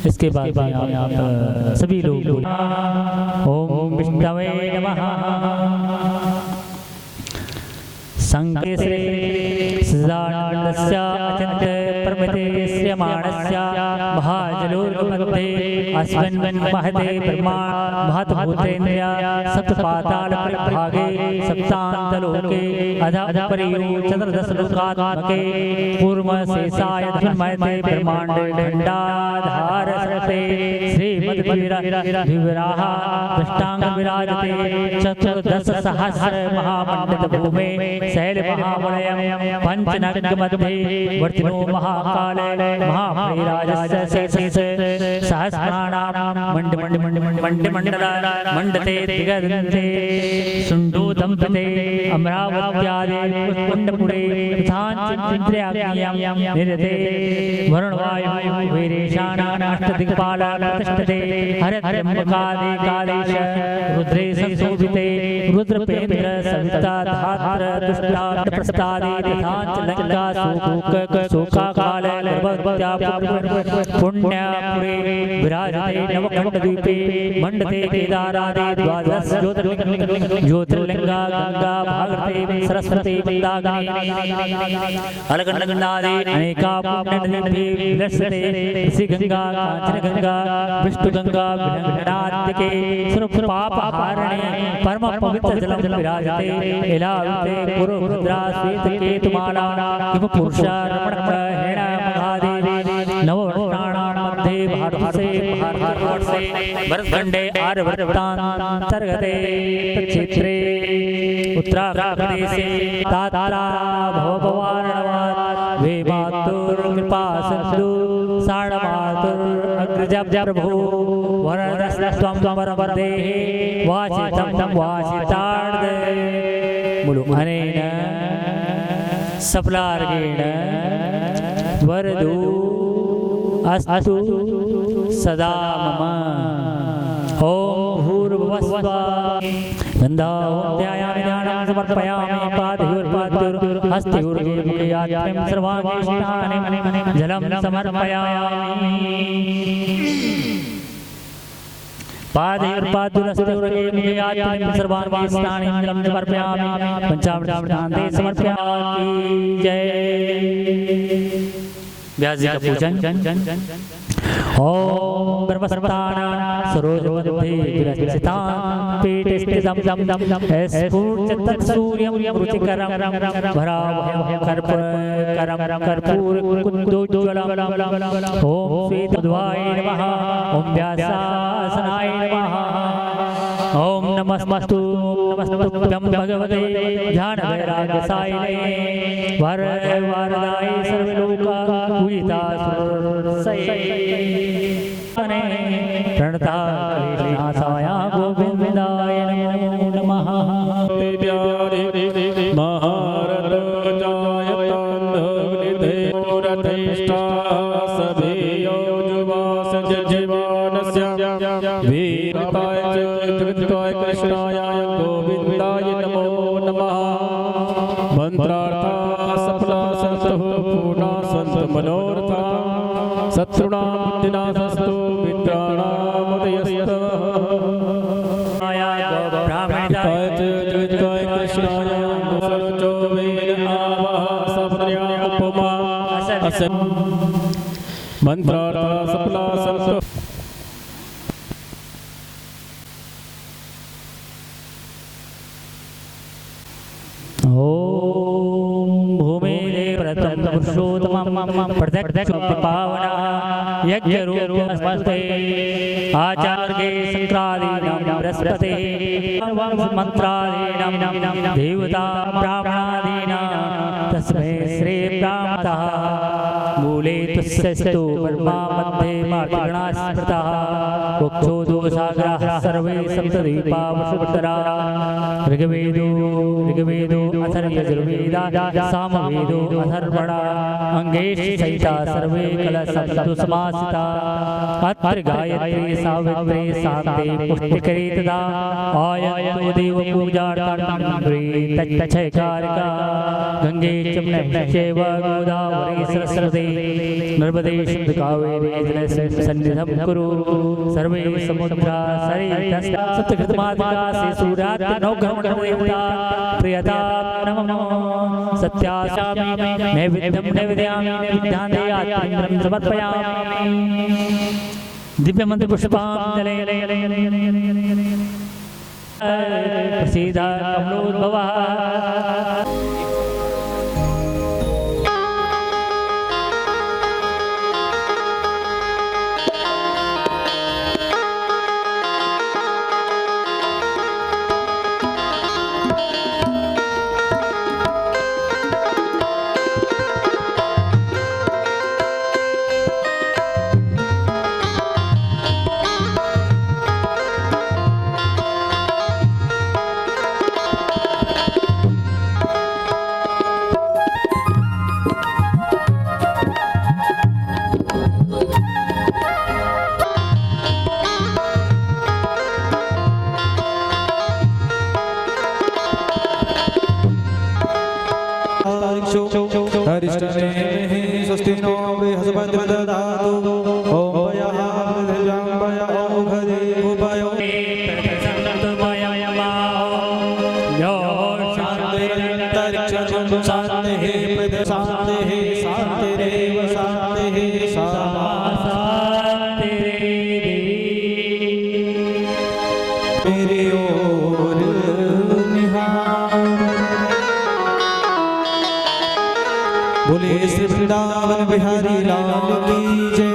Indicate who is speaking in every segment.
Speaker 1: इसके बाद आप सभी लोग ओम विष्णवे नमः संकेश्रे सदानन्दस्य अचिन्त प्रमतेस्य मानस्य महाजलोर्मध्ये अस्मिन् महते ब्रह्मा महद्भूतेन्द्रिय सप्तपाताल परिभागे सप्तान्तलोके अधः परियो चतुर्दशलोकात्मके पूर्वशेषाय धन्मयते ब्रह्माण्डे खण्डाधार सते श्रीमद्विराह दृष्टांग विराजते चतुर्दशसहस्र महामण्डित भूमे शैल महावलयं पंचनग मध्ये वर्तिनो महाकाल महाभैराजस्य सहस्राणां मंडला मंडते दिगन्ते सुंडो दंपते अमरावत्यादि कुंडपुरे प्रधानचिन्द्रियाज्ञां निरते वरुणवायु वीरेशानाष्टदिक्पाला प्रतिष्ठते हरत्रयम्बकादि कालेश रुद्रे संशोभिते रुद्रपेन्द्र सविता धात्र दुष्टाट प्रस्तादि तथाच लंका शोकाकाल गर्भवत्या पुण्यपुरे विराजते नवखण्डद्वीपे मंडते केदारादि द्वादश ज्योतिर्लिंगा गंगा भागवते सरस्वती मंदाकिनी अलकनंदादि अनेका पुण्यनदी विलसते ऋषि गंगा कांचन गंगा विष्णु गंगा विरंगनादिके स्वरूप पाप हारणे परम पवित्र जलम विराजते इलावते पुरुद्रा श्वेत केतुमाला किम पुरुषा रमण हेण महादेवी नववर्षाणां मध्ये भारत से भरतखंडे आर्यवर्तांतर्गते क्षेत्रे उत्तराखंडदेशे तातारा भवभवारणवात् वेमातुर्कृपा सिन्धु साणमातुर अग्रजब प्रभु वरदस्त्वं वरवरदेः वाचितं वाचितार्ध बोलो अनेन सफलार्गेण वरदो अस्तु सदा मम। ओम भूर्भुवस्सुः गन्धां ध्यायामि ध्यानं समर्पयामि पादयोर्पाद्योर् हस्तयोर्गे मुखे आत्म्यं सर्वाणि स्नाने जलं समर्पयामि पादयोर्पाद्योर्हस्तयोर्गे मुखे आत्म्यं सर्वाणि स्नाने जलं समर्पयामि पंचामृतान्ते समर्पयामि। जय व्यास जी का पूजन। ओम ब्रह्मस्तान सरोजवदे विरचितां पीठे स्थितं स्फुरति सूर्यं रुचिकरं भरावहं कर्पूर कुन्दोज्ज्वलम्। ओम श्रीधुद्वाय नमः। ओम व्यासासनाय नमः। ओम नमस्तु नमस्तुभ्यं भगवते ध्यानवैराग्यसायिने वरदाय सर्वलोका पूजिता प्रणता कृष्णासाय गोविन्दाय नमो नमः।
Speaker 2: महारथ जायतान्धनिधेरथेष्टा सभेयो जुवास जीवानस्य वीरताय जगद्गुरुताय कृष्णाय गोविन्दाय नमो नमः। मंत्रार्था सफला सन्तु पूर्णा सन्तु मनोरथा शत्रुणां बुद्धिनाशस्तु मित्राणामुदयस्तव। जगद्गुरुताय कृष्णाय सर्वचो वेद आवाह सप्तर्या उपमा मंत्रार्था सफला सन्तु।
Speaker 1: ओम भूमिदेव प्रथम पुरुषोत्तमं प्रत्यक्ष पावना यज्ञरूपमस्ते आचार्ये संक्रादीनां बृहस्पते मंत्रादीनां देवता ब्राह्मणादीनां तस्मै श्री ब्राह्मणः मूले तुस्यस्तु ब्रह्मा मध्ये मार्गणा स्मृतः वक्षो दोषाग्राः सर्वे सप्तदीपा वसुधरा ऋग्वेदो अथर्वयजुर्वेदा सामवेदो अथर्वणा अंगेश सहिता सर्वे कलशब्दो समासिता अत्र गायत्री सावित्री शान्ति पुष्टिकरी तदा आयतो देव पूजार्थं तच्छयकारिका गंगे चैव गोदावरी सरस्वती नर्मदे सिन्धु कावेरी जलसन्निधिं कुरु सर्वे समुद्रा सरितः सप्तकृतमादिका सूर्यात् नौग्रहणदेवता प्रियता नमो सत्यासामि नैवेद्यं नैवेदयामि नैवेद्यां देयात्मं समर्पयामि दिव्यमन्त्र पुष्पाञ्जलि प्रसीद कमलोद्भवः।
Speaker 2: स्वस्ति नो बृहस्पतिर्दधातु ओम बोले श्री वृंदावन बिहारी लाल की जय।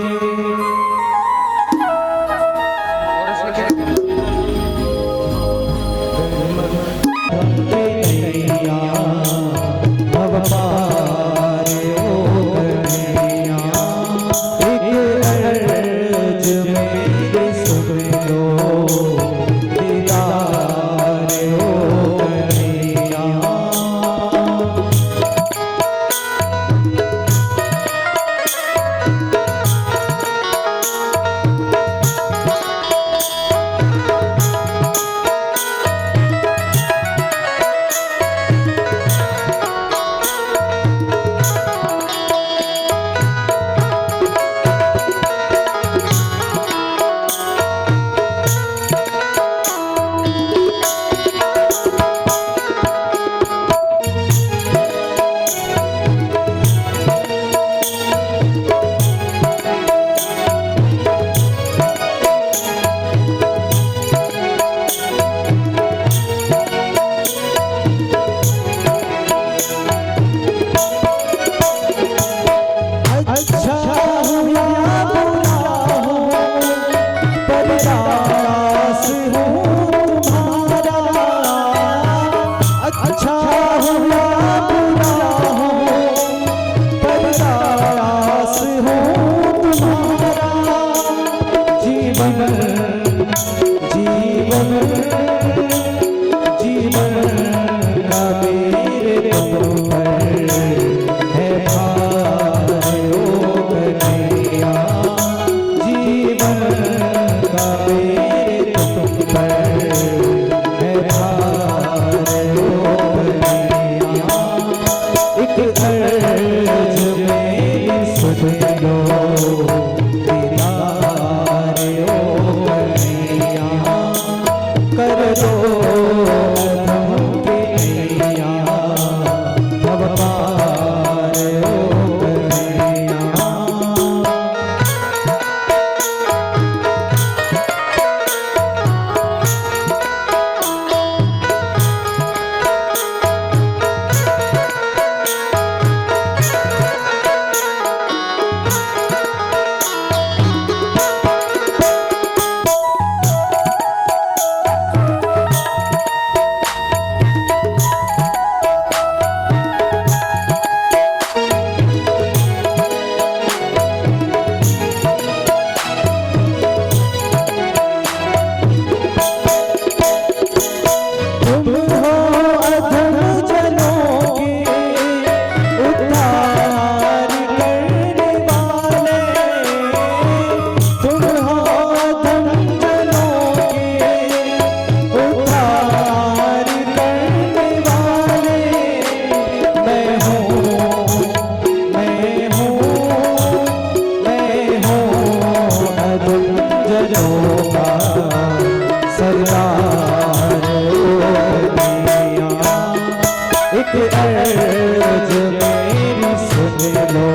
Speaker 3: अर्ज मेरी सुन लो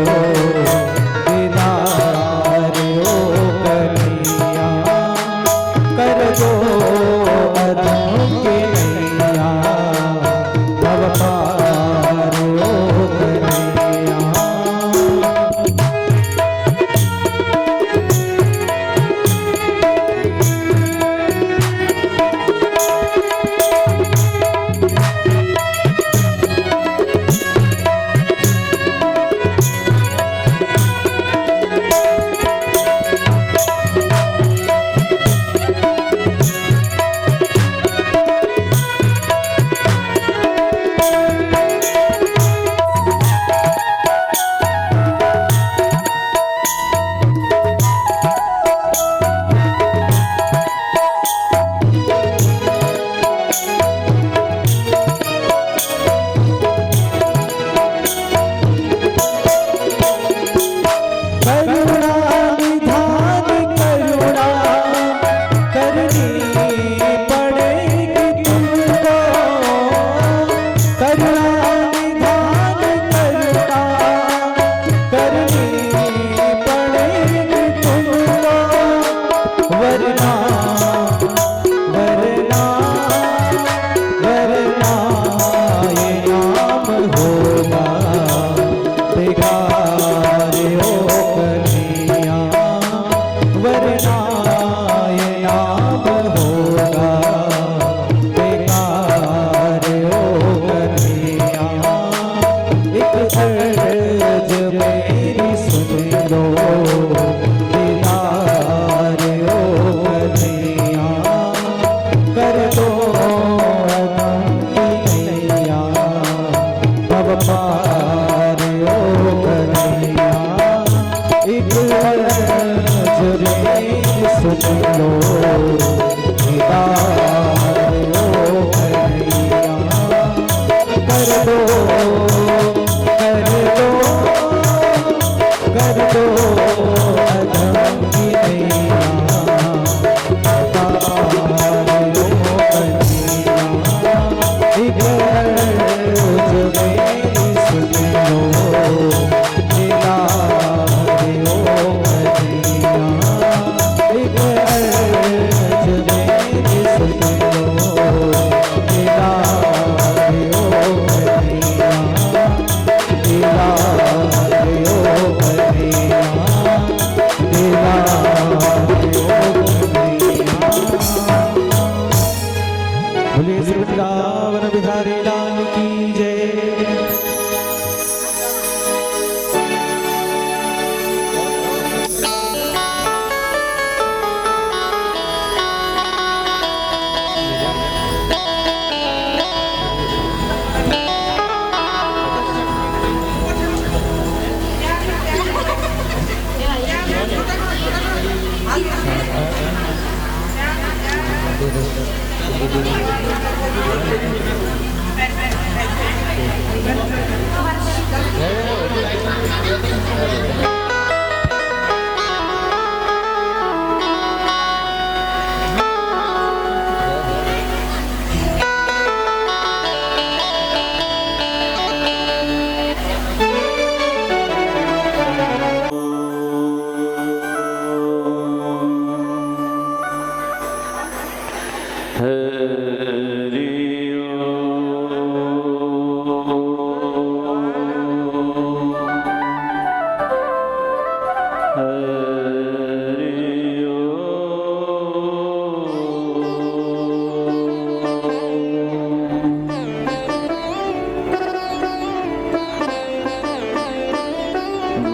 Speaker 3: दीदार ओ कन्हैया, कर दो अधम के नैया भव पार ओ कन्हैया।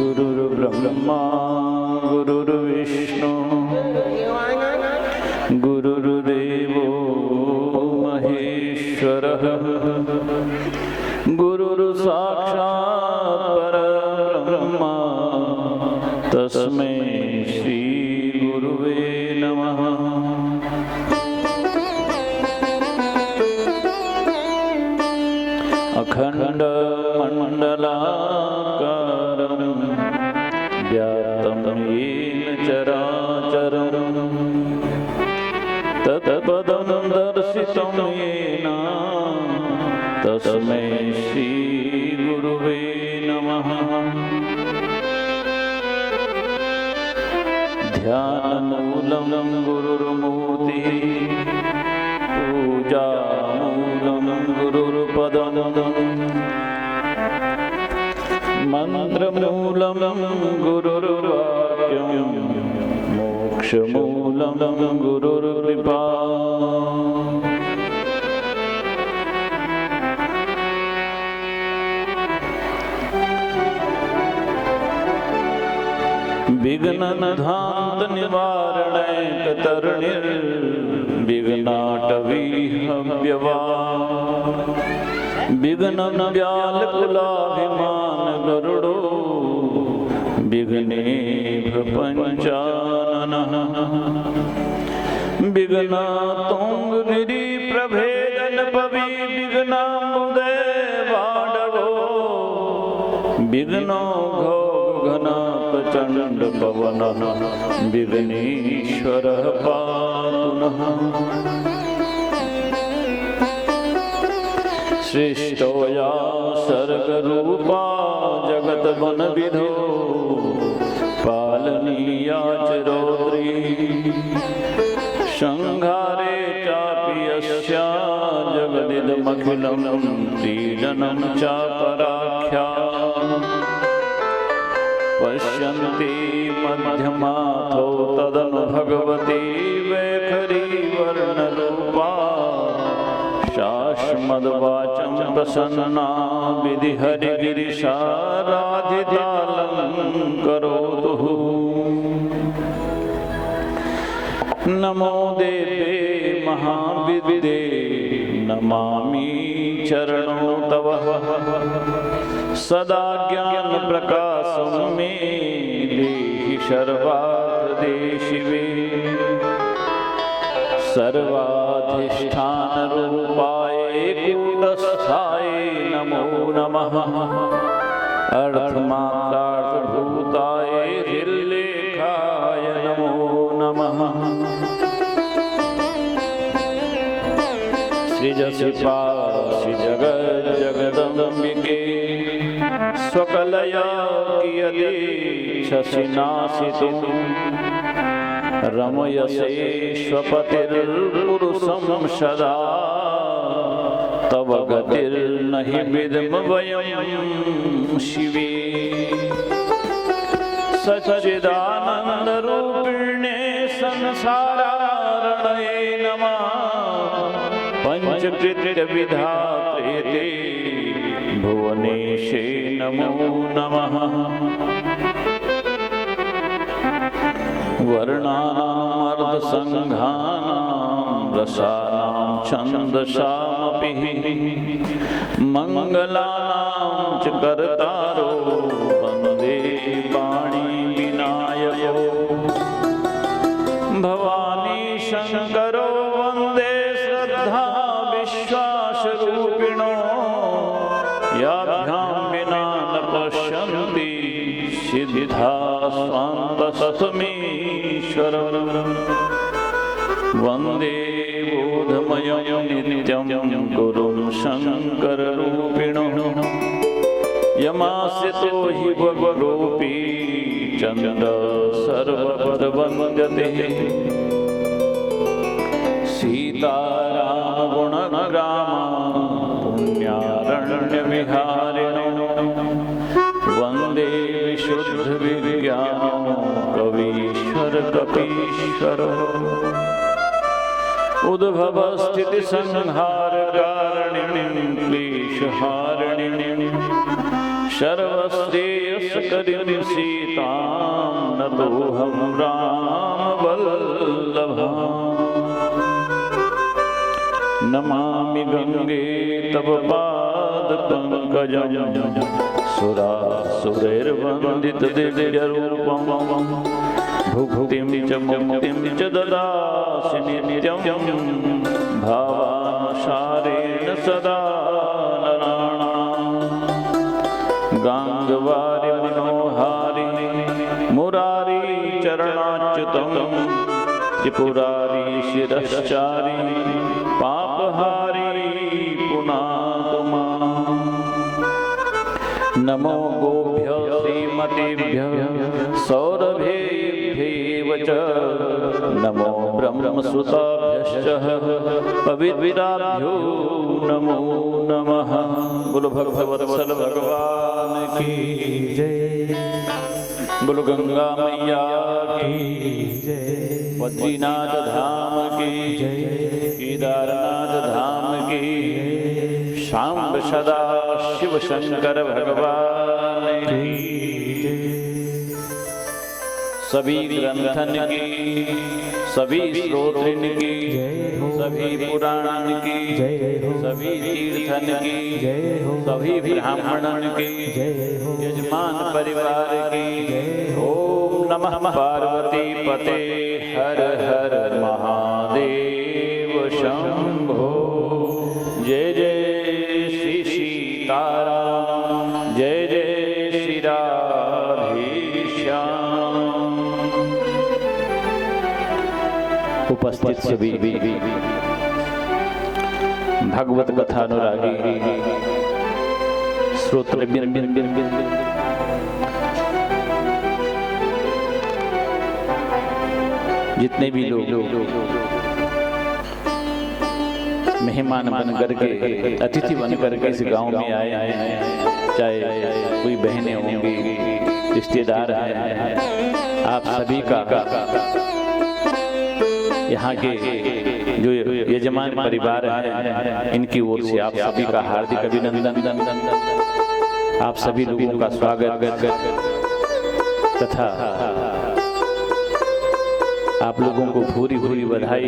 Speaker 4: गुरुर्ब्रह्मा गुरुर्विष्णु गुरुर्देवो महेश्वरः गुरुर्साक्षात् परब्रह्मा तस्मै श्री गुरुवे नमः। अखंड मंडलाकारं व्याप्तं येन चराचरं तत्पदं दर्शितं येन तस्मै श्री गुरुवे नमः। ध्यानमूलं गुरुर्मूर्तिः पूजामूलं गुरुर्पदं मन्त्रमूलं गुरुर्वाक्यं मोक्षमूलं गुरुर्कृपा। विघ्नध्वान्त निवारणैकतरणिर्विघ्नाटवीहव्यवा विघ्नं व्यालकुलाभिमान गरुडो विघ्नेभ पञ्चाननः विघ्नतुङ्गगिरिप्रभेदनपवि विघ्नाम्बुदे वाडवो विघ्नो घोघना प्रचंड पवन विघ्नेश्वर पातु नः। सृष्टोया सर्गरूपा जगद्वन विधो पालनीया च रौद्री संहारे चापि यस्या जगदिदमखिलं त्रिजनं चापराख्या पश्यन्ति मध्यमाथो तदनु भगवती वैखरी वर्णरूपा शाश्मद्वाचं प्रसन्ना विधिहरिगिरिशाराधितालङ्करोतु। नमो देवे महाविद्ये नमामि चरणों तव सदा ज्ञान प्रकाशं मे देहि सर्वार्थदेशिवे सर्वाधिष्ठान रूपाय कूटस्थाय नमो नमः अर्थमात्रार्थभूताय हृल्लेखाय नमो नमः सृजसिपासि जगज्जगदम्बिके स्वकलया कियदीच्छसि नासितुं रमयसे स्वपतिर्पुरुषं सदा तव गतिर्नहि विद्म वयं शिवे सच्चिदानन्दरूपिणे संसारारणये नमः पंचकृत्यविधात्रे ते भुवनेशे नमो नमः। वर्णानामर्धसङ्घानां रसानां छन्दसामपि मङ्गलानां च कर्तारो वन्दे वाणी विनायको भवानी शङ्करो वन्दे श्रद्धा विश्वासरूपिणो याभ्यां विना न पश्यन्ति सिद्धा स्वान्तसतमीश्वरं वन्दे बोधमयं नित्यं गुरुं शङ्कररूपिणो यमाश्रितो हि भवरोऽपि चन्द्र सर्वपदवन्दते सीतारामगुणग्राम पुण्यारण्यविहारिणो वन्दे विशुद्धविज्ञानो कवीश्वर कपीश्वरो उद्भवस्थितिसंहारकारिणीं क्लेशहारिणीं सर्वश्रेयस्करीं सीतां नतोऽहं रामवल्लभाम् नमामि गंगे तव पादपङ्कजं सुरासुरैर्वन्दितदिव्यरूपं भुक्तिं च मुक्तिं च ददासि नित्यं भावानुसारेण सदा नराणां गाङ्गवारि मनोहारि मुरारी चरणाच्युतं त्रिपुरारी शिरश्चारी पापहारी पुनातुमा नमो गोभ्यो श्रीमतीभ्य सौरभेभ्येव च नमो ब्रह्मसुताभ्यश्च पवित्राभ्यो नमो नमः। बोलो भगवत्सल भगवान की जय, बोलो गंगा मैया की जय, बद्रीनाथ धाम की जय, केदारनाथ धाम की, शांब सदा शिव शंकर भगवान की, सभी ग्रंथन की, सभी स्तोत्रन की, सभी पुराणन की, सभी तीर्थन की, सभी ब्राह्मणन की, यजमान परिवार की। ओम नमः पार्वती पते हर हर महादेव शंभो। जय जय श्री सीताराम, जय जय श्री राधेश्याम। उपस्थित सभी भगवत कथानुरागी श्रोत्र जितने भी लोग मेहमान बन करके, अतिथि बन करके इस गांव में आए हैं, चाहे कोई बहनें होंगी, रिश्तेदार हैं, आप सभी का यहाँ के जो यजमान परिवार है इनकी ओर से आप सभी का हार्दिक अभिनंदन। आप सभी लोगों का स्वागत तथा आप लोगों को भूरी भूरी बधाई।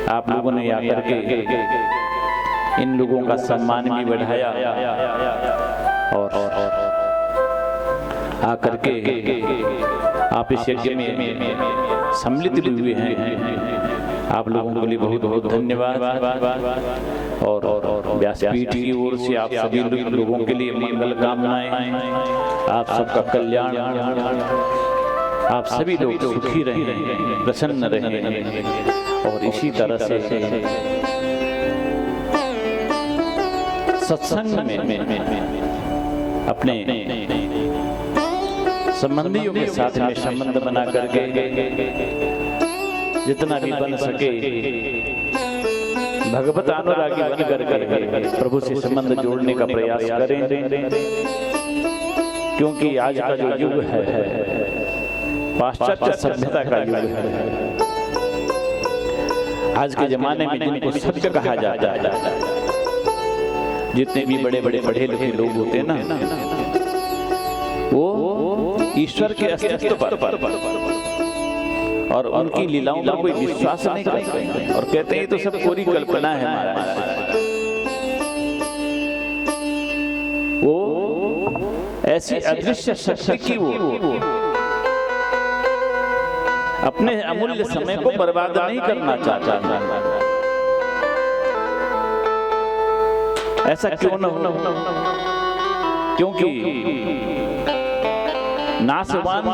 Speaker 4: आप लोगों ने आकर के इन लोगों का सम्मान भी बढ़ाया और आकर के आप इस यज्ञ में सम्मिलित भी हुए हैं। आप लोगों के लिए बहुत बहुत धन्यवाद। और व्यासपीठ की ओर से आप सभी लोगों के लिए मंगल कामनाएं, आप सबका कल्याण, आप सभी लोग सुखी रहें, प्रसन्न रहें और इसी तरह से सत्संग में अपने संबंधियों के साथ में संबंध बना करके जितना भी बन सके भगवत अनुरागी बन करके प्रभु से संबंध जोड़ने का प्रयास करें, क्योंकि आज का जो युग है पाश्चात्य सभ्यता का युग है। आज के जमाने में जिनको सत्य कहा जाता है, जितने भी बड़े बड़े पढ़े लिखे लोग होते हैं ना, वो ईश्वर के अस्तित्व पर और उनकी लीलाओं पर कोई विश्वास नहीं करते और कहते हैं तो सब पूरी कल्पना है हमारा। वो ऐसी अदृश्य शक्ति की वो अपने अमूल्य समय को बर्बाद नहीं करना चाहता। ऐसा क्यों न हो? क्योंकि नासवान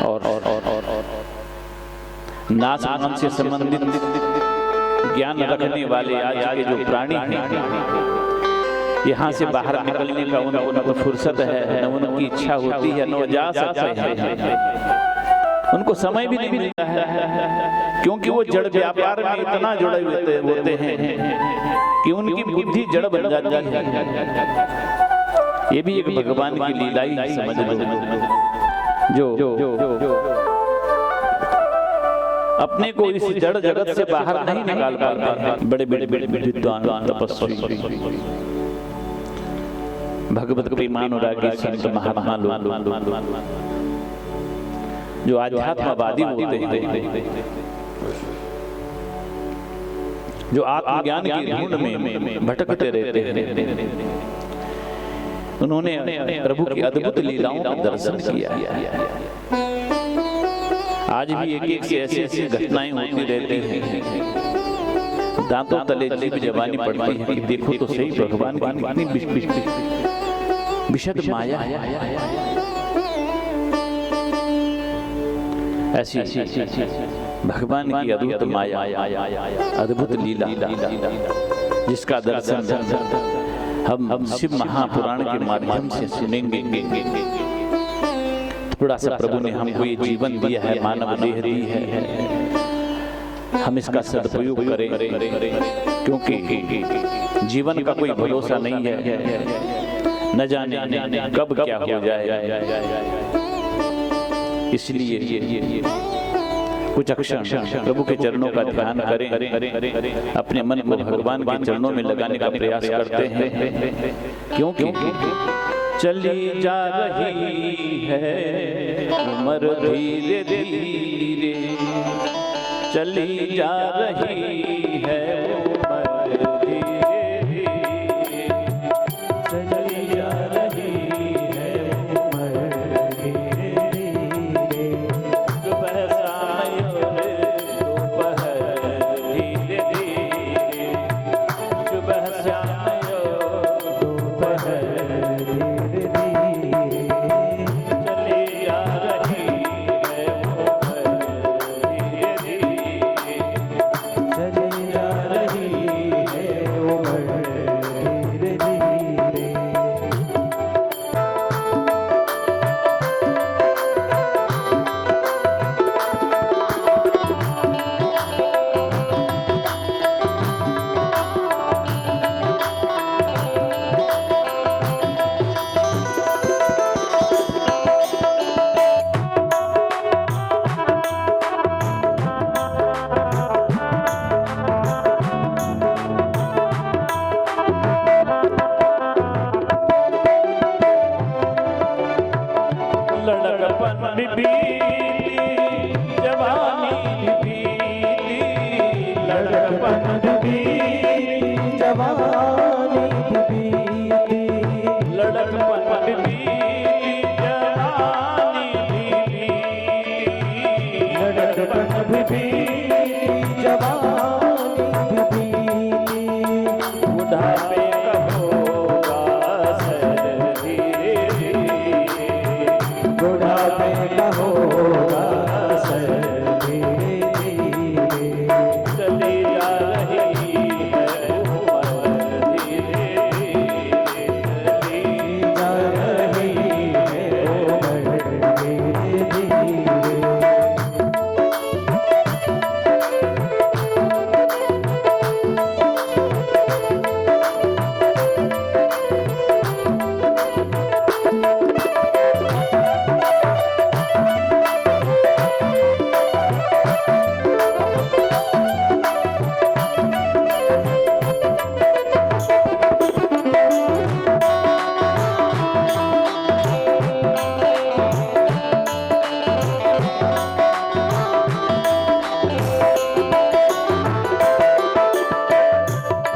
Speaker 4: और नासवान से संबंधित ज्ञान रखने वाले आज के जो प्राणी हैं, यहाँ से बाहर निकलने का उनको फुर्सत है न, उनकी इच्छा होती है न वो जा सकते हैं। उनको समय भी नहीं मिलता है, क्योंकि वो जड़ व्यापार में इतना जुड़े होते हैं कि उनकी बुद्धि जड़ बन जाती है। ये भी एक भगवान की लीला ही समझ लो, जो अपने को इस जड़ जगत से बाहर नहीं निकाल पाते। बड़े बड़े विद्वान तपस्वी भगवत प्रेमानुरागी संत महात्मा लोग जो आध्यात्मवादी होते हैं, जो आत्मज्ञान की ढूंढ में भटकते रहते हैं, उन्होंने प्रभु की अद्भुत लीलाओं का दर्शन किया। आज भी एक एक से ऐसी ऐसी घटनाएं होती रहती हैं, दांतों तले जीभ जवानी पड़ती है कि देखो तो सही भगवान की कितनी विशद माया है। ऐसी भगवान की अद्भुत माया, अद्भुत लीला जिसका दर्शन हम शिव महापुराण के माध्यम से सुनेंगे। थोड़ा सा प्रभु ने हमको ये जीवन दिया है, मानव देह दी है, हम इसका सदुपयोग करें, क्योंकि जीवन का कोई भरोसा नहीं है, न जाने कब क्या हो जाए। इसलिए कुछ क्षण प्रभु के चरणों का ध्यान करें, अपने मन को भगवान के चरणों में लगाने का प्रयास करते हैं, क्योंकि चली जा रही है उम्र धीरे धीरे, चली जा रही है उम्र धीरे धीरे, चली जा रही है उम्र धीरे धीरे, सुबह साय दोपहर धीरे धीरे, सुबह साय दोपहर धीरे धीरे, चली जा रही है उम्र धीरे धीरे, चली जा रही है उम्र धीरे धीरे। लड़कपन भी बीती, जवानी भी बीती, लड़कपन भी बीती,
Speaker 3: जवानी बीती,
Speaker 4: लड़कपन भी बीती, जवानी भी बीती,
Speaker 3: लड़कपन भी बीती, जवानी भी बीती,
Speaker 4: बुढ़ापे का होगा असर धीरे धीरे,
Speaker 3: बुढ़ापे का होगा असर धीरे धीरे,
Speaker 4: चली जा रही है उम्र धीरे धीरे, चली
Speaker 3: जा रही है उम्र धीरे धीरे।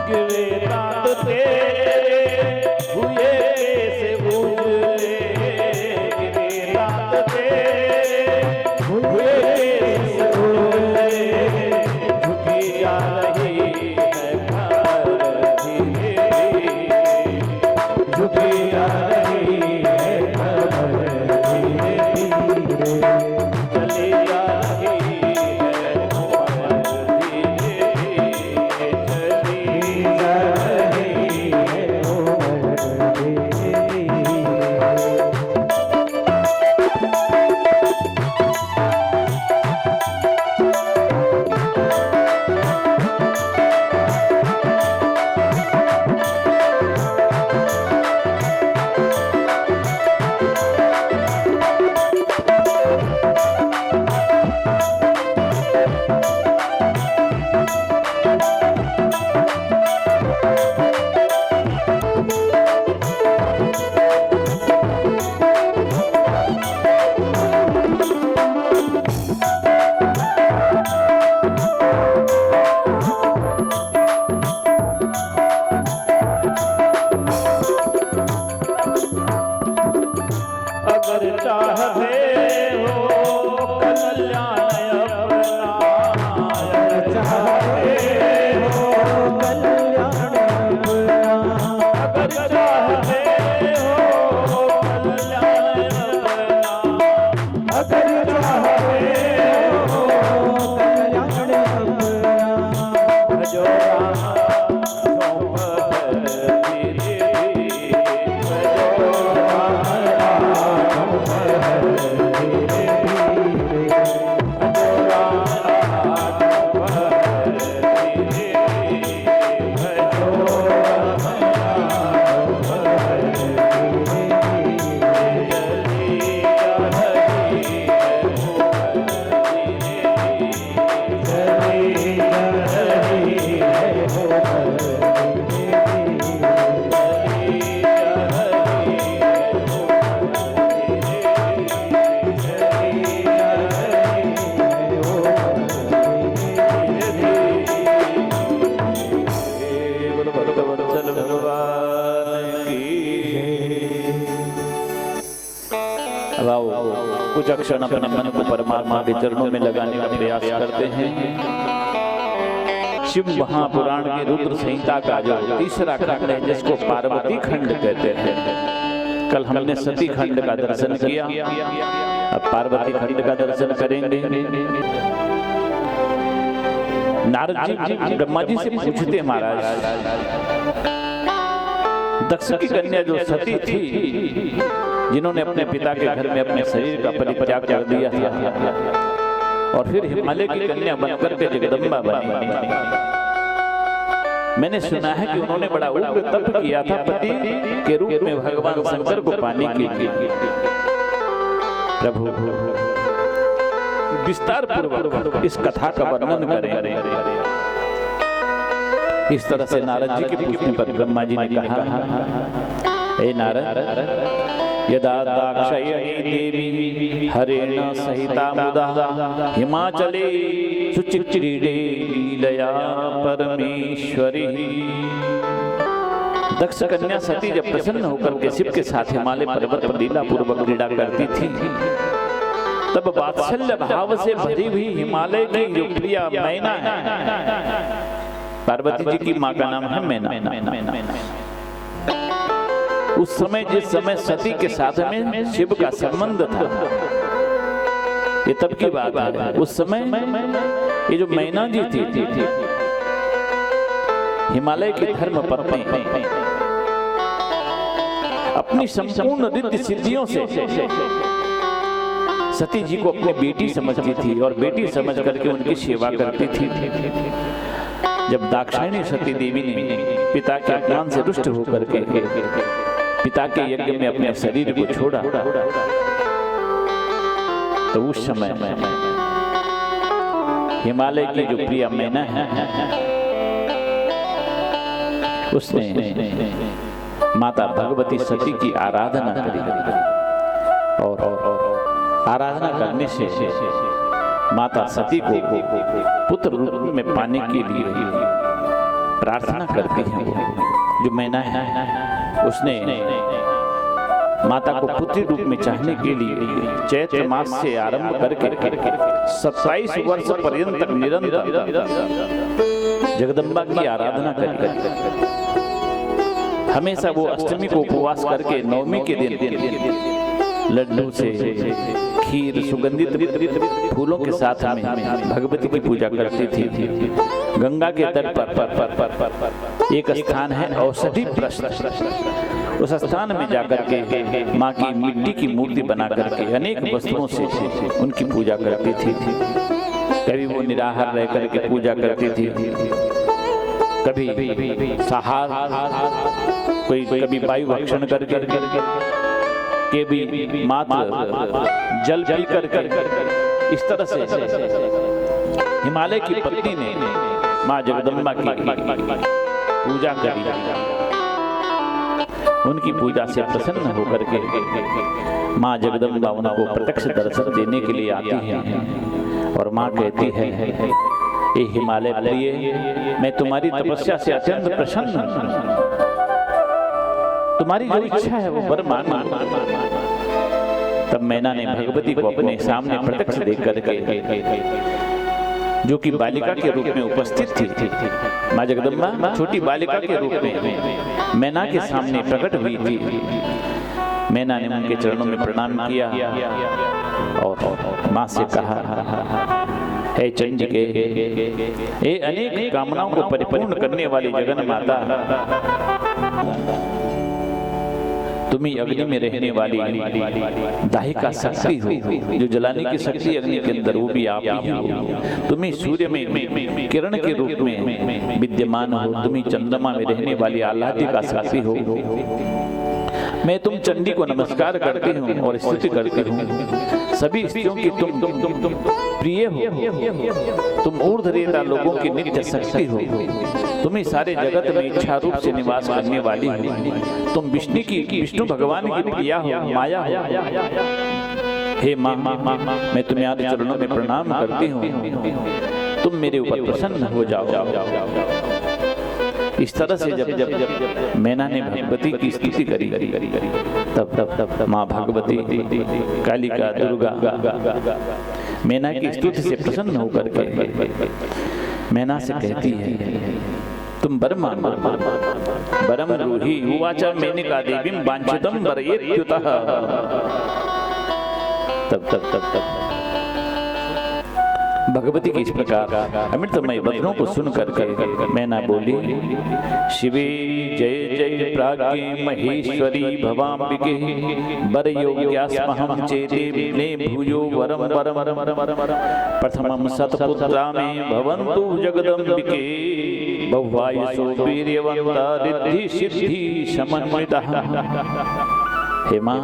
Speaker 4: गिरे दांत तेरे हुए से उजले, गिरे दांत तेरे हुए से उजले, झुकी जा रही है कमर धीरे धीरे,
Speaker 3: झुकी जा रही है कमर धीरे धीरे,
Speaker 4: चली जा रही है उम्र धीरे धीरे, चली
Speaker 3: जा रही है उम्र धीरे धीरे।
Speaker 4: अगर चाहते हो कल्याण अपना,
Speaker 3: चाहते हो कल्याण
Speaker 4: भाव कुछ क्षण अपने मन को परमात्मा के चरणों में लगाने का प्रयास करते हैं। शिव महापुराण की रुद्र संहिता का जो तीसरा खंड है जिसको पार्वती खंड कहते हैं, कल हमने सती खंड का दर्शन किया, अब पार्वती खंड का दर्शन करेंगे। नारद जी ब्रह्मा जी से पूछते महाराज, दक्ष की कन्या जो सती थी जिन्होंने अपने पिता के घर में अपने शरीर का परित्याग कर दिया था और फिर हिमालय की कन्या बनकर के जगदम्बा बनी, मैंने सुना है कि उन्होंने बड़ा उग्र तप किया था पति के रूप में भगवान शंकर को पाने के लिए। प्रभु विस्तार पूर्वक इस कथा का वर्णन करें। इस तरह से नारद जी के पूछने पर ब्रह्मा जी ने कहा, हे नारद, यदा दाक्षायणी देवी हरेण सहिता मुदा हिमाचले सुचिक्रीडे लीलया परमेश्वरी। दक्ष कन्या सती जब प्रसन्न होकर के शिव के साथ हिमालय पर्वत पर लीला पूर्वक क्रीड़ा करती थी, तब वात्सल्य भाव से भरी हुई हिमालय की जो प्रिया मैना है, पार्वती जी की मां का नाम है मैना, उस समय जिस समय सती के साथ में शिव का संबंध था, ये तब की बात है, उस समय ये जो मैना जी थी हिमालय की धर्म पत्नी, अपनी संपूर्ण रिद्धि सिद्धियों से सती जी को अपनी बेटी समझती थी और बेटी समझ करके उनकी सेवा करती थी। जब दाक्षायणी सती देवी ने पिता के अपमान से रुष्ट होकर के पिता के यज्ञ में अपने शरीर को छोड़ा, तो उस समय हिमालय की जो प्रिया मैना है उसने माता भगवती सती की आराधना करी और आराधना करने से माता सती को पुत्र रूप में पाने के लिए प्रार्थना करती है। जो मैना है उसने माता को पुत्री रूप में चाहने के लिए चैत्र मास से आरंभ करके 27 वर्ष पर्यंत तक निरंतर जगदम्बा की आराधना करी। हमेशा वो अष्टमी को उपवास करके नवमी के दिन लड्डू से खीर सुगंधित फूलों के साथ में भगवती की पूजा करती थी। गंगा के तट पर एक स्थान है औषधि प्रस्थ, उस स्थान में जाकर के माँ की मिट्टी की मूर्ति बना करके अनेक वस्तुओं से उनकी पूजा करती थी। कभी वो निराहार रह करके पूजा करती थी, कभी साहार, कभी वायु भक्षण करके के भी मात्र जल पी कर इस तरह से हिमालय की पत्नी ने माँ जगदम्बा की पूजा करी। उनकी पूजा से प्रसन्न होकर के माँ जगदम्बा उनको प्रत्यक्ष दर्शन देने के लिए आती है और माँ कहती है, ये हिमालय प्रिय, मैं तुम्हारी तपस्या से अत्यंत प्रसन्न हूँ, तुम्हारी जो इच्छा है वो वर मांगो। तब मैना ने भगवती को अपने सामने प्रत्यक्ष देख करके, जो कि बालिका के रूप में उपस्थित थी, माँ जगदम्बा छोटी बालिका के रूप में मैना के सामने प्रकट हुई थी। मैना ने उनके चरणों में प्रणाम किया और माँ से कहा, हे चंडिके, ये अनेक कामनाओं को परिपूर्ण करने वाली जगन माता, तुम ही अग्नि में रहने वाली दाहिका शक्ति हो, जो जलाने की शक्ति अग्नि के अंदर वो भी आप ही हो। तुम ही सूर्य में किरण के रूप में विद्यमान हो, तुम ही चंद्रमा में रहने वाली आह्लादिका शक्ति हो। मैं तुम चंडी को नमस्कार करती हूँ और स्तुति करती हूँ। सभी स्त्रियों की तुम प्रिय हो, तुम ऊर्ध्वरेता लोगों की नित्य शक्ति हो, तुम ही सारे जगत में इच्छा रूप से निवास करने वाली हो। तुम विष्णु भगवान की प्रिया हो, माया हो। हे माँ, मैं तुम्हारे चरणों में प्रणाम करती हूँ, तुम मेरे ऊपर प्रसन्न हो जाओ। इस तरह से जब मैना ने भगवती की स्तुति करी तब माँ भगवती कालिका दुर्गा मैना की स्तुति से प्रसन्न होकर के मैना से कहती है तुम वर मांगो वरम रूहि उवाच मेनका देवीं वांछितं वरयेत्युतः। तब भगवती की इस प्रकार अमृतमय वचनों को सुनकर के मैना बोली शिवे जय जय प्राज्ञे महेश्वरी भवाम्बिके वर योग्यास्महं चेते विघ्ने भूयो वरम प्रथमं सत्पुत्रा मे भवन्तु जगदम्बिके बहुवायुषो वीर्यवन्ता रिद्धि सिद्धि समन्वितः। हे मां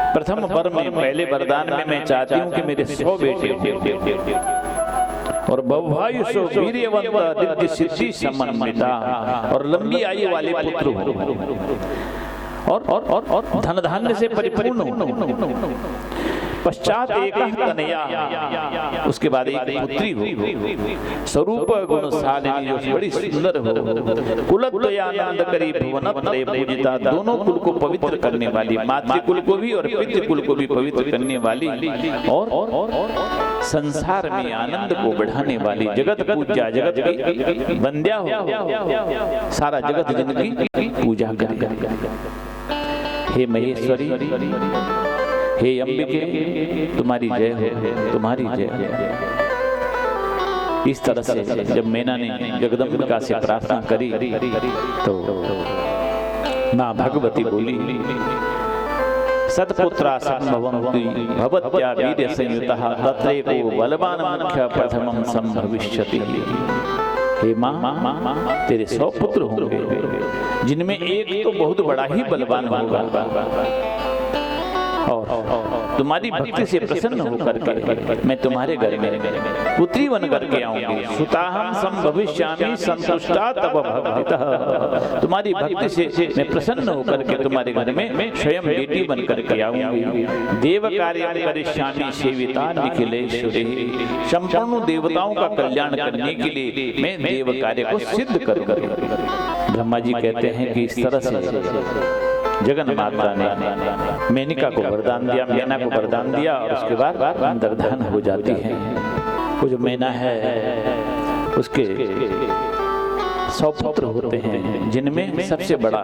Speaker 4: प्रथम वर में पहले वरदान में मैं चाहती हूँ कि मेरे 100 बेटे और बहुवायुषो वीर्यवन्ता रिद्धि सिद्धि समन्विता और लंबी आयु वाले पुत्र हो और धन धान्य से परिपूर्ण हो। पश्चात एक तनया उसके बाद एक पुत्री हो स्वरूप गुणशालिनी जो बड़ी सुंदर हो कुलत्रयानंद करी भुवनत्रय पूजिता दोनों कुल को पवित्र करने वाली मातृकुल को भी और पितृकुल को भी पवित्र करने वाली और संसार में आनंद को बढ़ाने वाली जगत पूज्या जगत की वंद्या हो सारा जगत जिनकी पूजा करेगा। हे महेश्वरी हे अंबिके तुम्हारी जय हो तुम्हारी जय हो। इस तरह से जब मैना ने जगदम्बिका से प्रार्थना करी तो मां भगवती बोली सत्पुत्रा संभवन्ति भवत्या वीर्य संयुतः तत्रैको बलवान मुख्य प्रथमं संभविष्यति। हे मां तेरे 100 पुत्र होंगे जिनमें एक तो बहुत बड़ा ही बलवान होगा और तुम्हारी भक्ति से प्रसन्न होकर के मैं तुम्हारे घर में पुत्री बन करके आऊंगी। सुताहम संभविष्यामि संतुष्टा तव भक्तितः तुम्हारी भक्ति से मैं प्रसन्न होकर के तुम्हारे घर में स्वयं बेटी बन करके आऊंगी। देव कार्य करिष्यामि सेविता निखिलेश्वरी संपूर्ण देवताओं का कल्याण करने के लिए मैं देव कार्य को सिद्ध करूंगी। ब्रह्मा जी कहते हैं कि इस तरह से जगन माता ने मेनका को वरदान दिया मैना को वरदान दिया और उसके बाद अंतर्धान हो जाती है। वो जो मैना है उसके 100 पुत्र होते हैं जिनमें सबसे बड़ा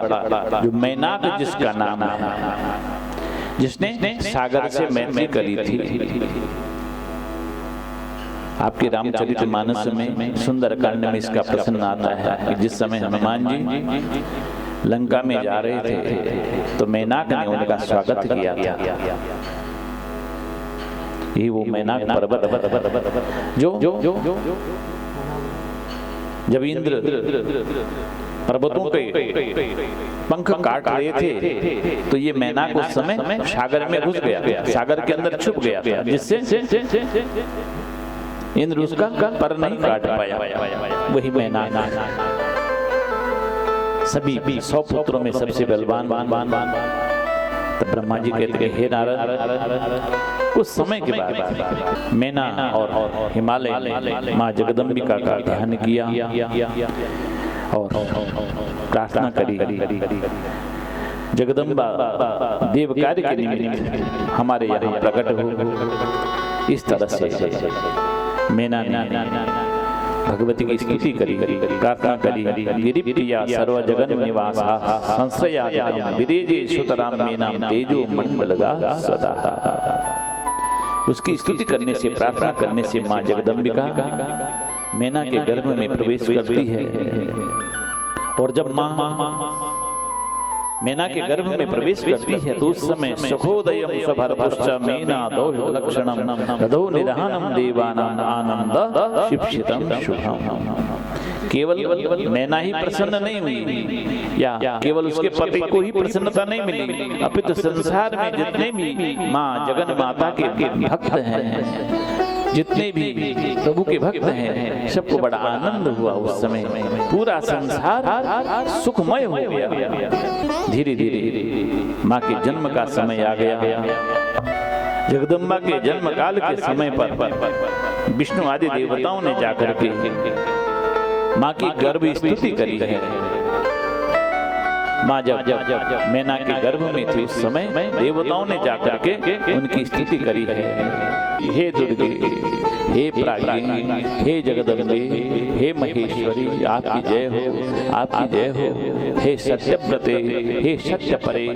Speaker 4: जो मैनाक जिसका नाम है जिसने सागर से मैत्री करी थी। आपके रामचरितमानस में सुंदरकांड में इसका प्रसंग आता है कि जिस समय हनुमान जी लंका में जा रहे थे तो मैनाक ने उनका स्वागत किया था। ये वो मैनाक पर्वत जो जब इंद्र पर्वतों के पंख काट रहे थे तो ये मैनाक उस समय सागर में घुस गया सागर के अंदर छुप गया था जिससे इंद्र उसका पर नहीं काट पाया। वही मैनाक सभी 100 पुत्रों में सबसे बलवान तो ब्रह्मा जी कहते हैं हे नारद कुछ समय के बाद मैना और हिमालय में माँ जगदम्बिका का ध्यान किया और प्रार्थना करी जगदम्बा देव कार्य के निमित्त हमारे यहाँ प्रकट हो। इस तरह से मैना ने भगवती की स्तुति करी प्रार्थना करी गिरिप्रिया सर्व जगन निवासा संश्रयादिकं विदेजे सुतरां मेनां तेजो मंडलगा सदा। उसकी स्तुति करने से प्रार्थना करने से माँ जगदम्बिका मैना के गर्भ में प्रवेश करती है और जब माँ मैना के गर्भ में प्रवेश करती है तो उस समय सुखोदयम सभरपुश्च मेना दोष लक्षणम तदो निधानम देवानां आनंद शिक्षितम शुभम। केवल मैना ही प्रसन्न नहीं हुई या केवल उसके पति को ही प्रसन्नता नहीं मिली अपितु संसार में जितने भी माँ जगन माता के भक्त हैं जितने भी प्रभु के भक्त हैं सबको बड़ा आनंद हुआ। उस समय पूरा संसार सुखमय हो गया। धीरे धीरे माँ के जन्म का समय आ गया। जगदम्बा के जन्म काल के समय पर विष्णु आदि देवताओं ने जाकर के माँ की गर्भ स्तुति करी है। माँ जब मैना के गर्भ में थी उस समय देवताओं ने जाकर के उनकी स्तुति करी है। हे दुर्गे, हे प्राज्ञी, हे जगदम्बे, हे महेश्वरी, आपकी जय हो, आपकी जय हो। हे सत्यव्रते, हे सत्यपरे,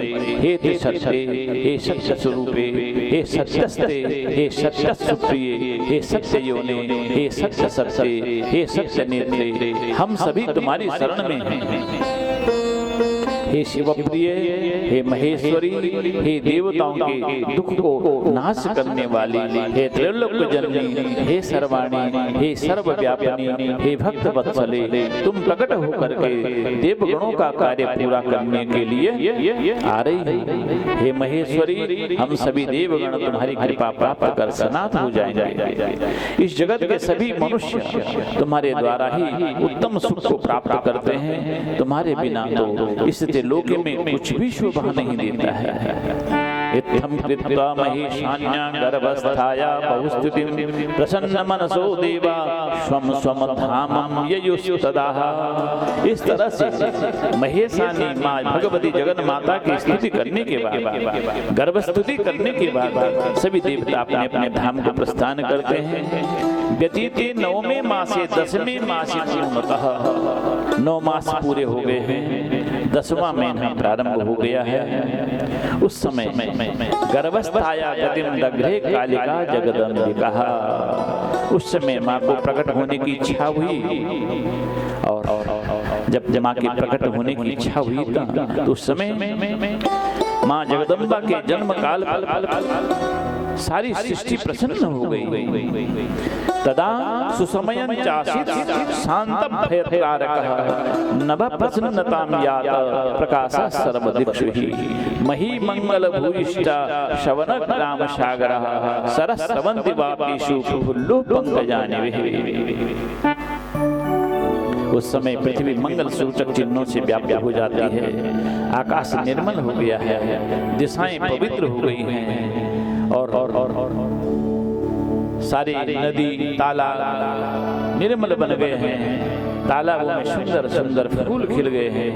Speaker 4: हे त्रिसत्ये, हे सत्य स्वरूपे, हे सत्यस्ते, हे सत्यसुप्रिये, हे सत्य योने, हे सत्य सत्ये, हे सत्य नेत्रे, हम सभी तुम्हारी शरण में हैं। हे शिवप्रिय, हे महेश्वरी, हे देवताओं के दुख को नाश करने वाली, हे त्रैलोक जननी, हे सर्वाणी, हे सर्वव्यापिनी, हे भक्त वत्सले, तुम प्रकट होकर के देवगणों का कार्य पूरा करने के लिए आ रही है। हे महेश्वरी, हम सभी देवगण तुम्हारी कृपा प्राप्त कर सनाथ हो जाएंगे। इस जगत के सभी मनुष्य तुम्हारे द्वारा ही उत्तम सुख को प्राप्त करते हैं। तुम्हारे बिना तो इस लोक में कुछ भी शोभा नहीं देता है। इत्थं कृत्वा महेशान्यां गर्भस्थाया बहुस्थितिं प्रसन्न मनसो देवा स्वम स्वम धामं ययुस्तदाः। इस तरह से महेशानी माँ भगवती जगन माता की स्तुति करने के बाद, गर्भ स्तुति करने के बाद सभी देवता अपने अपने धाम को प्रस्थान करते हैं। व्यतीते 9वें मासे 10वें मासे पूर्णतः 9 मास पूरे हो गए हैं, 10वां महीना प्रारंभ हो गया है। उस समय गर्भस्थाया गतिम दग्रे कालिका जगदम्बिका, उस समय माँ को प्रकट होने की इच्छा हुई। और जब माँ के प्रकट होने की इच्छा हुई तो उस समय माँ जगदम्बा के जन्म काल पर सारी सृष्टि प्रसन्न हो गई। तदा सुसमयं चासीत् शान्तं भयकारकः नभ प्रसन्नतां यात प्रकाशः सर्वदिक्षुः मही मंगल भूयिष्ठ शवन ग्राम सागरः सरस्रवन्ति वापीषु प्रफुल्लो पंकजानिभिः। उस समय पृथ्वी मंगल सूचक चिन्हों से व्याप्त हो जाती है, आकाश निर्मल हो गया है, दिशाएं पवित्र हो गई हैं और सारे नदी तालाब निर्मल बन गए हैं, तालाबों में सुंदर सुंदर फूल खिल गए हैं।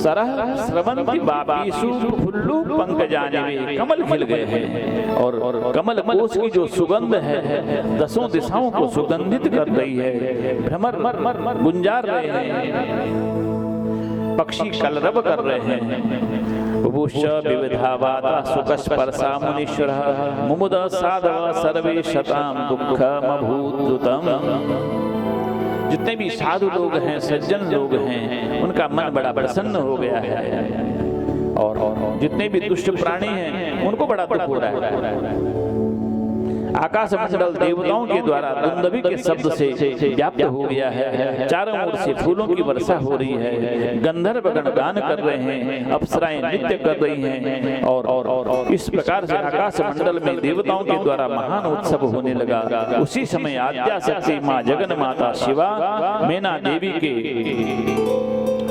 Speaker 4: सरह स्रवंति वापीषु फुल्लु पंकजानि, कमल खिल गए हैं और कमल कोश की जो सुगंध है 10 दिशाओं को सुगंधित कर रही है। भ्रमर गुंजार रहे हैं, पक्षी कलरव कर रहे हैं। बुभुष विविधावाता सुखस्पर्शा मुनीश्वरः मुमुद साधव सर्वे शतां दुःखमभूतम्। जितने भी साधु लोग हैं, सज्जन लोग हैं, उनका मन बड़ा प्रसन्न हो गया है और जितने भी दुष्ट प्राणी हैं उनको बड़ा दुख हो रहा है। आकाश मंडल देवताओं के द्वारा दुंदुभी के शब्द से व्याप्त हो गया है, चारों ओर से फूलों की वर्षा हो रही है, गंधर्व गण गान कर रहे हैं, अप्सराएं नृत्य कर रही हैं और इस प्रकार से आकाश मंडल में देवताओं के द्वारा महान उत्सव होने लगा। उसी समय आद्या शक्ति माँ जगन माता शिवा मैना देवी के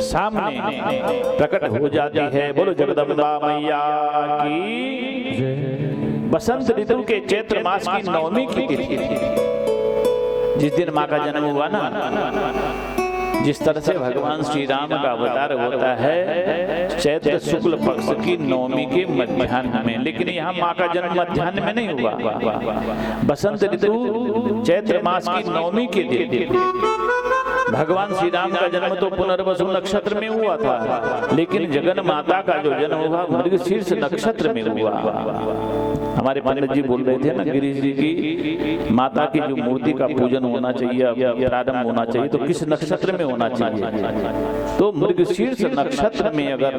Speaker 4: सामने प्रकट हो जाती है। बोलो जगदम्बा मैया की। बसंत ऋतु के चैत्र मास की 9वीं की तिथि, जिस दिन माँ का जन्म हुआ ना, जिस तरह से भगवान श्री राम का अवतार होता है चैत्र शुक्ल पक्ष की 9वीं के मध्याह्न में, लेकिन यहाँ माँ का जन्म मध्याह्न में नहीं हुआ। बसंत ऋतु चैत्र मास की 9वीं के दिन भगवान श्री राम का जन्म तो पुनर्वसु नक्षत्र में हुआ था, लेकिन जगन माता का जो जन्म हुआ मृगशीर्ष नक्षत्र में हुआ। हमारे पंडित जी बोल रहे थे ना, गिरीश जी की माता की जो मूर्ति का पूजन होना चाहिए, प्रारंभ होना चाहिए, तो किस नक्षत्र में होना चाहिए? तो मृगशीर्ष नक्षत्र में अगर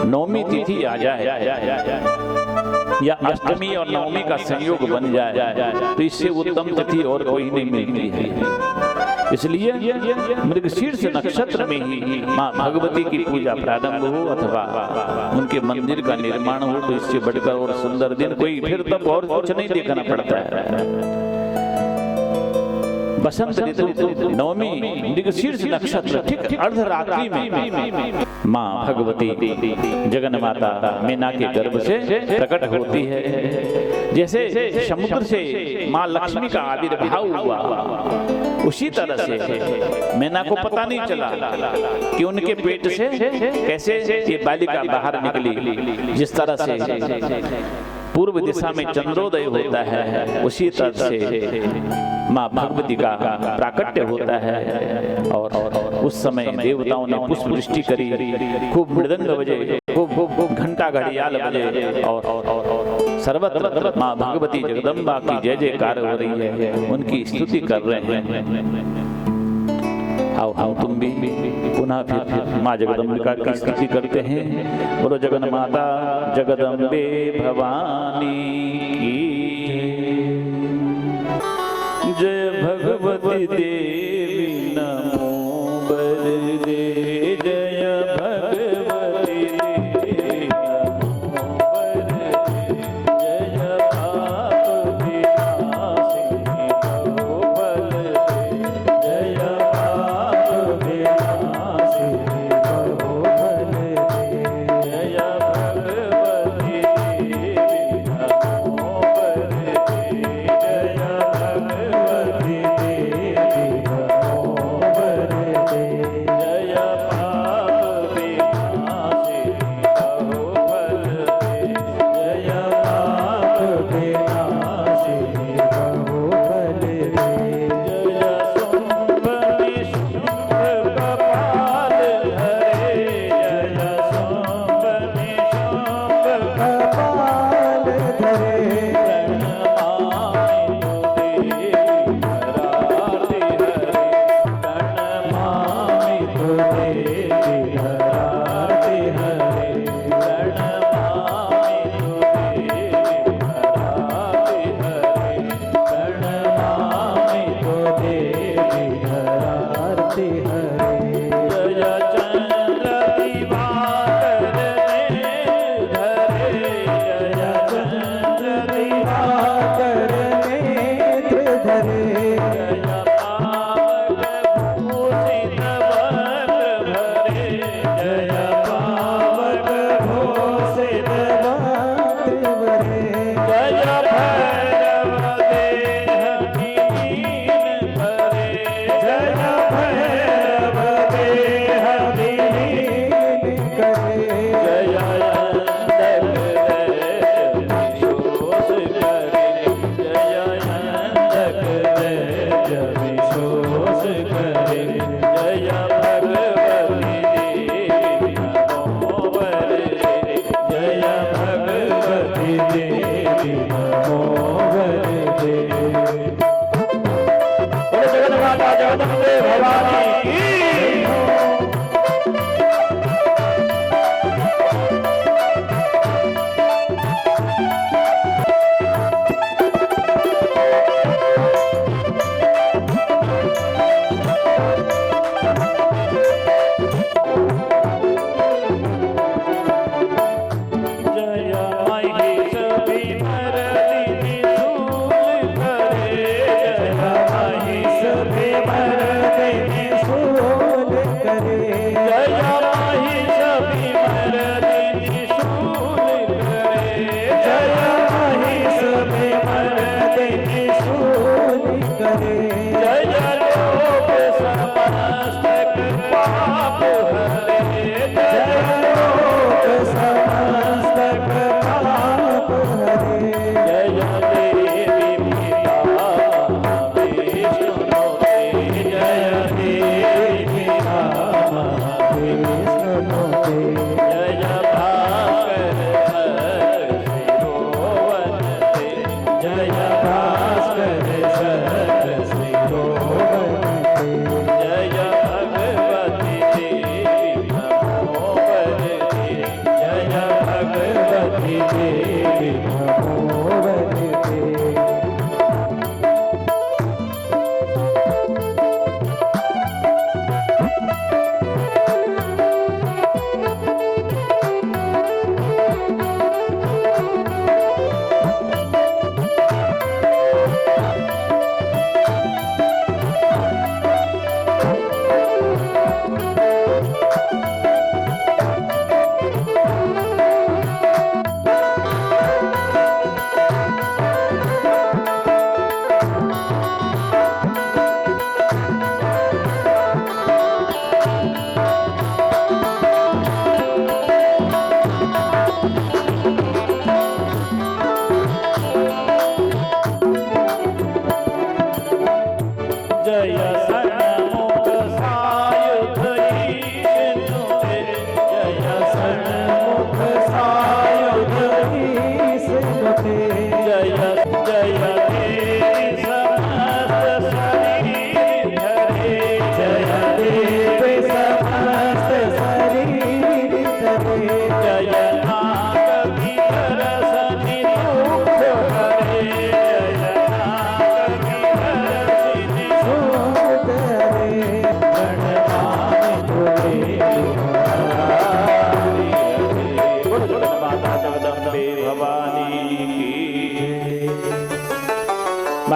Speaker 4: 9वीं तिथि आ जाए या अष्टमी और 9वीं का संयोग बन जाए तो इससे उत्तम तिथि और कोई नहीं मिलती है। इसलिए मृगशीर्ष नक्षत्र में ही माँ भगवती की पूजा प्रारंभ हो अथवा उनके मंदिर का निर्माण हो, तो इससे बढ़कर और सुंदर दिन कोई फिर तब और कुछ नहीं देखना पड़ता है। बसंत ऋतु नवमी मृगशीर्ष नक्षत्र ठीक अर्धरात्रि में माँ भगवती जगन माता मीना के गर्भ से प्रकट होती है। जैसे समुद्र से माँ लक्ष्मी का आविर्भाव हुआ, उसी तरह से मीना को पता नहीं चला कि उनके पेट से कैसे ये बालिका बाहर निकली। जिस तरह से पूर्व दिशा में चंद्रोदय होता है, उसी तरह से माँ भगवती का प्राकट्य होता है। और उस समय देवताओं ने पुष्प वृष्टि करी, खूब मृदंग बजे, खूब घंटा घड़ियाल बजे और सर्वत्र माँ भगवती जगदम्बा की जय जयकार हो रही है, उनकी स्तुति कर रहे हैं। आओ हम तुम भी पुनः फिर माँ जगदम्बिका की स्तुति करते हैं। बोलो जगन माता जगदम्बे भवानी की जय। भगवती देवी नमो बरदे, जय भगवती देवी नमो बरदे, जय पाप विनाशिनी भव बलदे, जय पाप विनाशिनी भव बलदे, जय भगवती देवी नमो बरदे, जय भगवती देवी नमो बरदे, जय पाप विनाशिनी भव बलदे, जय पाप विनाशिनी भव बलदे, जय शुंभ निशुंभ कपाल धरे, जय शुंभ निशुंभ कपाल धरे, प्रणमामि तो देवी कराति हरे, प्रणमामि तो देवी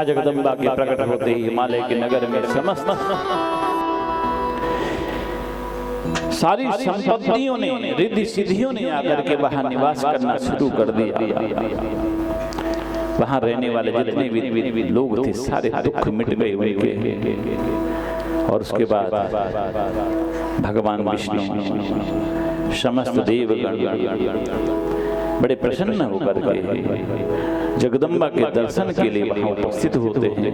Speaker 4: जगदम्बा के प्रकट होते ही हिमालय के नगर में समस्त सारी संपत्तियों ने, रिद्धि सिद्धियों ने आकर के वहां निवास करना शुरू कर दिया। वहां रहने वाले जितने भी लोग थे सारे दुख मिट गए उनके। और उसके बाद भगवान विष्णु समस्त देवगण बड़े प्रसन्न होकर के जगदम्बा के दर्शन के लिए वहां उपस्थित होते हैं।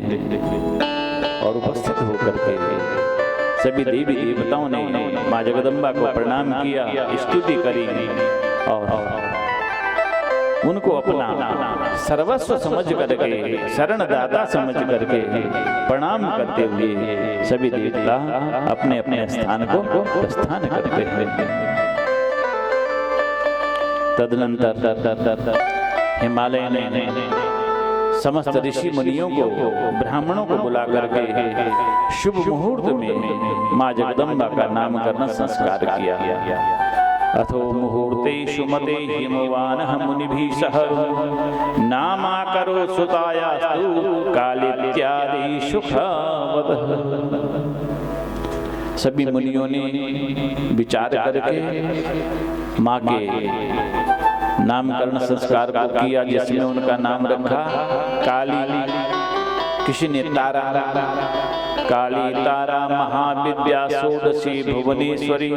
Speaker 4: और उपस्थित होकर के सभी देवी देवताओं ने माँ जगदम्बा को प्रणाम किया, स्तुति करी और उनको अपना सर्वस्व समझ करके, शरणदाता समझ करके प्रणाम करते हुए सभी देवता अपने अपने स्थान को प्रस्थान करते हैं। तदनंतर हिमालय ने समस्त ऋषि मुनियों को, ब्राह्मणों को बुला करके शुभ मुहूर्त में माँ जगदम्बा का नामकरण संस्कार किया। अथो मुहूर्ते सुमते हिमवानः मुनिभिः सह नामाकरो सुतायास्तु कालित्यादि सुखवदः। सभी मुनियों ने विचार करके माँ के नामकरण संस्कार को किया, जिसमें उनका नाम रखा काली, किसी ने तारा, काली तारा महाविद्या षोडशी भुवनेश्वरी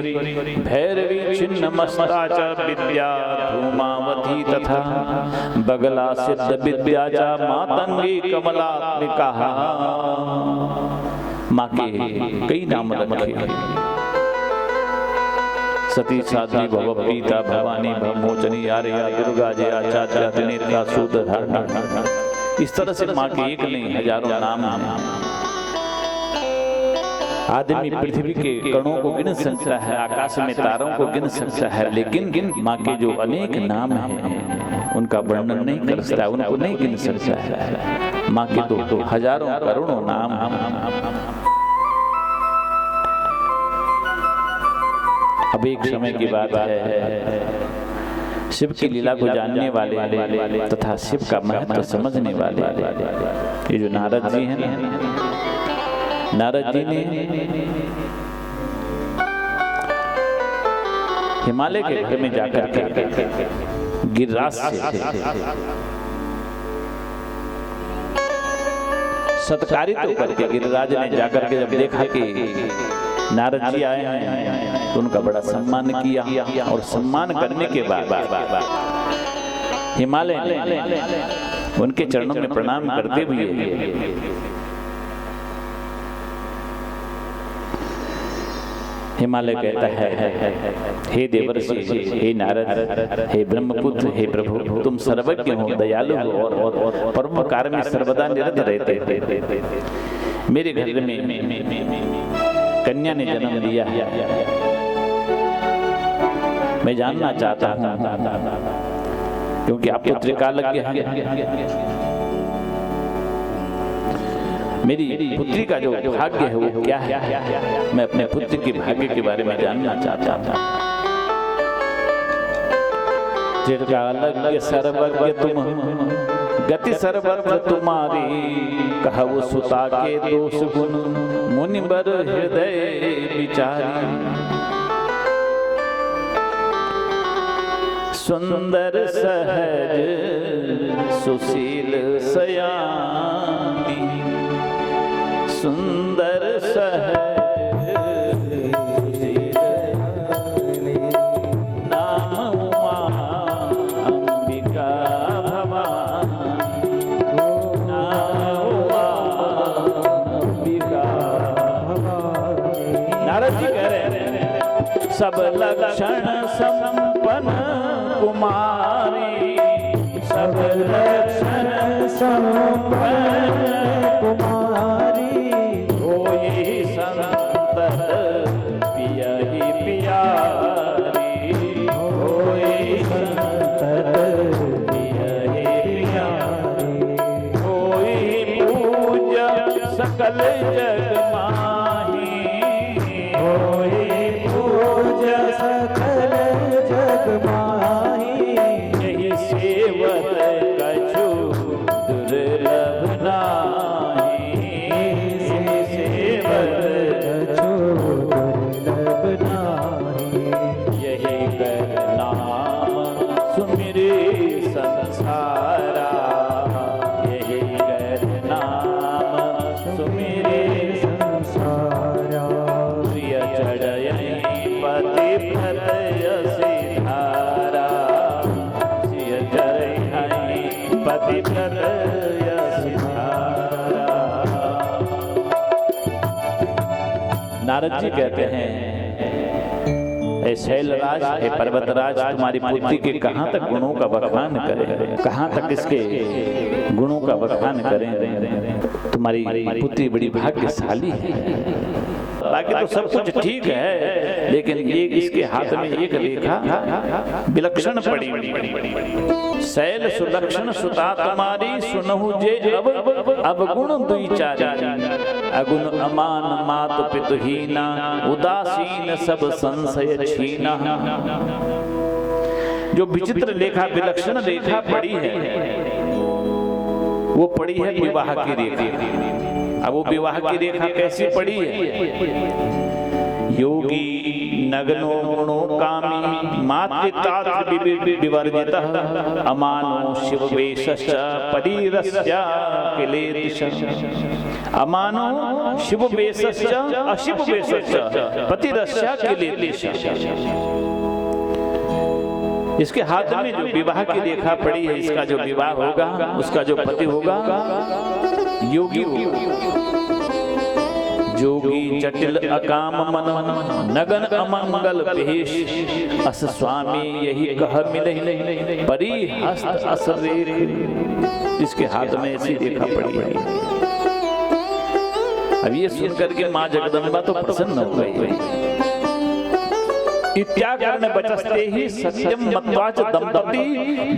Speaker 4: भैरवी छिन्न मस्ता च विद्या धूमावती तथा बगला सिद्ध विद्या च मातंगी कमलात्मिका। माँ के कई नाम रखे, सती साध्वी भव प्रीता भवानी भवमोचनी आर्या दुर्गा जया चाचा त्रिनेत्रा सूत्रधारणा। इस तरह से माँ के एक नहीं हजारों नाम हैं। आदमी पृथ्वी के कणों को गिन सकता है, आकाश में तारों को गिन सकता है, लेकिन माँ के जो अनेक नाम हैं उनका वर्णन नहीं कर सकता, उनको नहीं गिन सकता है। माँ के तो हजारों करोड़ों नाम हैं। अब एक समय की बात है, शिव की लीला को जानने वाले तथा शिव का महत्व समझने वाले ये जो नारद जी हैं ना, नारद जी ने हिमालय के घर में जाकर के गिरिराज से सत्कारित होकर के गिरिराज ने जाकर के जब देखा कि नारद जी आए हैं तो उनका बड़ा सम्मान किया। और सम्मान करने के बाद हिमालय ने उनके चरणों में प्रणाम करते हुए हिमालय कहता है, हे देवर्षि, हे नारद, हे ब्रह्मपुत्र, हे प्रभु, तुम सर्वज्ञ हो, दयालु हो और परोपकार में सर्वदा निरत रहते। मेरे घर में कन्या ने जन्म लिया है, मैं जानना चाहता हूं, क्योंकि आप पुत्र कालज्ञ हैं, मेरी पुत्री का जो भाग्य है वो क्या है, मैं अपने पुत्र के भाग्य के बारे में जानना चाहता था। चिरकालज्ञ सर्वज्ञ तुम, गति सर्वत्र तुम्हारी, कहु सुता के दोष गुण, मुनिबर हृदय विचारी। सुंदर सहज सुशील सयानी, सुंदर सहज नाम उमा अंबिका भवानी, नाम उमा अंबिका भवानी। नारद जी कह रहे हैं, सब लक्षण संपन्न कुमारी, सब लक्षण संपन्न कुमारी, होई संतत पियहि प्यारी, होई संतत पियहि प्यारी, होई पूज्य सकल जग माही, होई पूज्य सकल जग माही, यही सेवत कछु दुर्लभ नाहि। पतिव्रत यसी धारा सिय जरई पतिव्रत यसी धारा। नारद जी कहते हैं, हे शैलराज, हे पर्वतराज, तुम्हारी पुत्री के कहाँ तक गुणों का बखान करें, कहाँ तक इसके गुणों का बखान करें। तुम्हारी पुत्री बड़ी भाग्यशाली है। बाकी तो सब कुछ ठीक है, लेकिन ये इसके हाथ में एक रेखा विलक्षण पड़ी। शैल सुलक्षण सुता तुम्हारी, सुनहु जे अब गुण दुई चारी। अगुण अमान मातु पितुहीना, उदासीन सब संशय छीना। जो विचित्र रेखा विलक्षण रेखा पड़ी है, वो पड़ी है विवाह की रेखा। अब वो विवाह की रेखा कैसी पड़ी है? योगी नग्नो गुणो कामी, मातृतात्र विवर्जितः, अमानो शिववेशश्च परीरस्य किलेतिश। अमानो शिववेशश्च अशिववेशश्च पतिरस्य किलेतिश। इसके हाथ में जो विवाह की रेखा पड़ी है, इसका जो विवाह होगा, उसका जो पति होगा योगी होगा। जोगी जटिल अकाम मन, नगन अमंगल भेष, अस स्वामी यही कह मिले, परी हस्त असरेख। इसके हाथ में ऐसी रेखा पड़ी है। अब ये सुनकर के माँ जगदम्बा तो प्रसन्न हो गई। इत्याकर्ण बचस्ते ही सत्यम मत्वाच दंपति,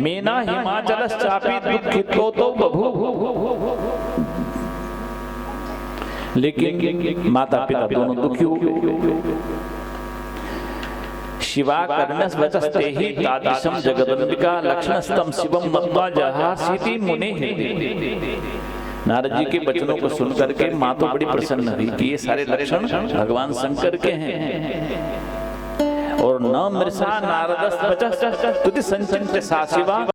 Speaker 4: मेना हिमाचलश्चापि दुःखितो तो बभू। लेकिन माता पिता दोनों दुखी हो गए। शिवा कर्णस वचस्ते ही तादृशम जगदम्बिका, लक्ष्मणस्तम शिवम मत्वा जहासीति मुने। नारद जी के वचनों को सुनकर के माँ तो बड़ी प्रसन्न हुई कि ये सारे लक्षण भगवान शंकर के हैं। और न मृषा नारदस्त वचः तुति संचिंत्य सा शिवा।